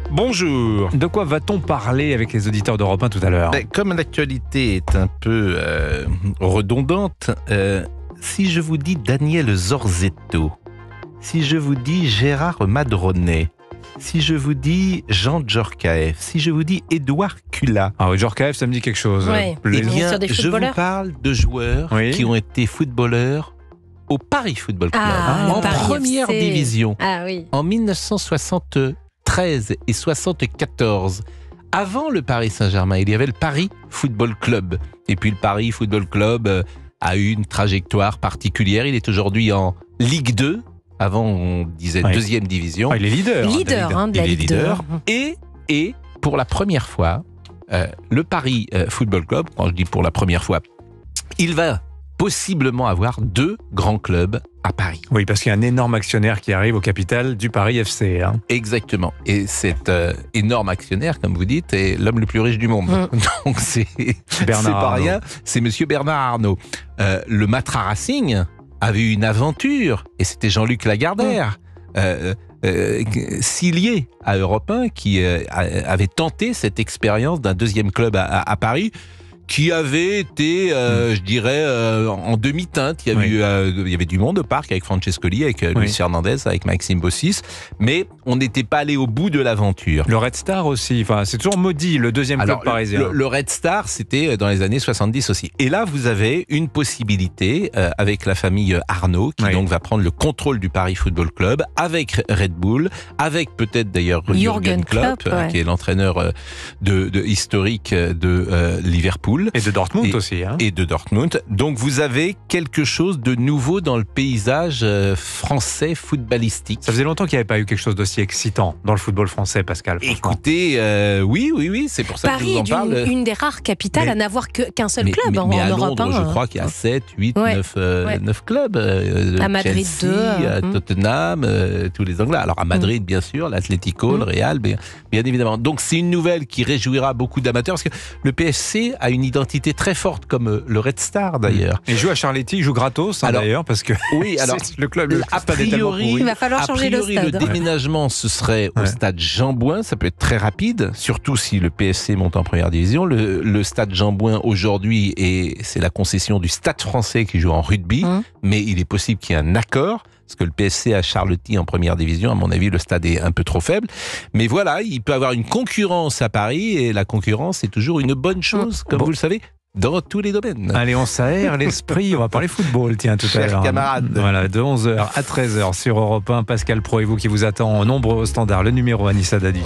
Bonjour. De quoi va-t-on parler avec les auditeurs d'Europe 1 tout à l'heure? Comme l'actualité est un peu redondante, si je vous dis Daniel Zorzetto, si je vous dis Gérard Madronet, si je vous dis Jean Djorkaeff, si je vous dis Édouard Cula. Ah oui, Djorkaeff, ça me dit quelque chose. Ouais. Eh Les bien, ministres des je vous footballeurs. parle de joueurs Oui. qui ont été footballeurs au Paris Football Club, Ah, en le Paris première FC. division, Ah oui. en 1973 et 74. Avant le Paris Saint-Germain, il y avait le Paris Football Club. Et puis le Paris Football Club a eu une trajectoire particulière. Il est aujourd'hui en Ligue 2. Avant, on disait Oui. deuxième division. Ah, il est leader. Leader David. de la Il est Ligue 2. leader. Et pour la première fois, le Paris Football Club, quand je dis pour la première fois, il va possiblement avoir deux grands clubs à Paris. Oui, parce qu'il y a un énorme actionnaire qui arrive au capital du Paris FC. Hein. Exactement. Et cet énorme actionnaire, comme vous dites, est l'homme le plus riche du monde. Donc c'est Bernard pas Arnault. rien. C'est Monsieur Bernard Arnault. Le Matra Racing avait eu une aventure, et c'était Jean-Luc Lagardère. Silié à Europe 1 qui avait tenté cette expérience d'un deuxième club à Paris qui avait été, je dirais, en demi-teinte. Il y avait du monde au parc avec Francescoli, avec Luis Fernandez, avec Maxime Bossis, mais on n'était pas allé au bout de l'aventure. Le Red Star aussi. Enfin, c'est toujours maudit, le deuxième club parisien. Le Red Star, c'était dans les années 70 aussi. Et là, vous avez une possibilité avec la famille Arnault, qui donc va prendre le contrôle du Paris Football Club, avec Red Bull, avec peut-être d'ailleurs Jürgen Klopp, qui est l'entraîneur historique de Liverpool. Et de Dortmund aussi. Hein. Et de Dortmund. Donc vous avez quelque chose de nouveau dans le paysage français footballistique. Ça faisait longtemps qu'il n'y avait pas eu quelque chose d'aussi excitant dans le football français, Pascal. Écoutez, oui, c'est pour ça que je Paris vous en est parle. une des rares capitales à n'avoir qu'un seul club mais en à Europe. Londres, je crois qu'il y a 7, 8, 9 clubs. À Madrid, Chelsea, à Tottenham, tous les Anglais. Alors à Madrid, bien sûr, l'Atlético, le Real, bien évidemment. Donc c'est une nouvelle qui réjouira beaucoup d'amateurs, parce que le PSG a une identité très forte, comme le Red Star d'ailleurs. Il joue à Charletti, il joue gratos d'ailleurs, parce que oui, alors le club, le a stade est tellement priori, pourri. Il va falloir changer le stade. Le déménagement, ce serait au stade Jean-Bouin. Ça peut être très rapide, surtout si le PSC monte en première division. Le stade Jean-Bouin aujourd'hui, c'est la concession du Stade Français qui joue en rugby, mais il est possible qu'il y ait un accord. Parce que le PSC à Charletti en première division, à mon avis, le stade est un peu trop faible. Mais voilà, il peut avoir une concurrence à Paris, et la concurrence est toujours une bonne chose, comme vous le savez, dans tous les domaines. Allez, on s'aère l'esprit, on va parler football, tiens, tout à l'heure. Chers camarades. Voilà, de 11h à 13h sur Europe 1, Pascal Pro et vous qui vous attend en nombre au standard, le numéro Anissa Dadi.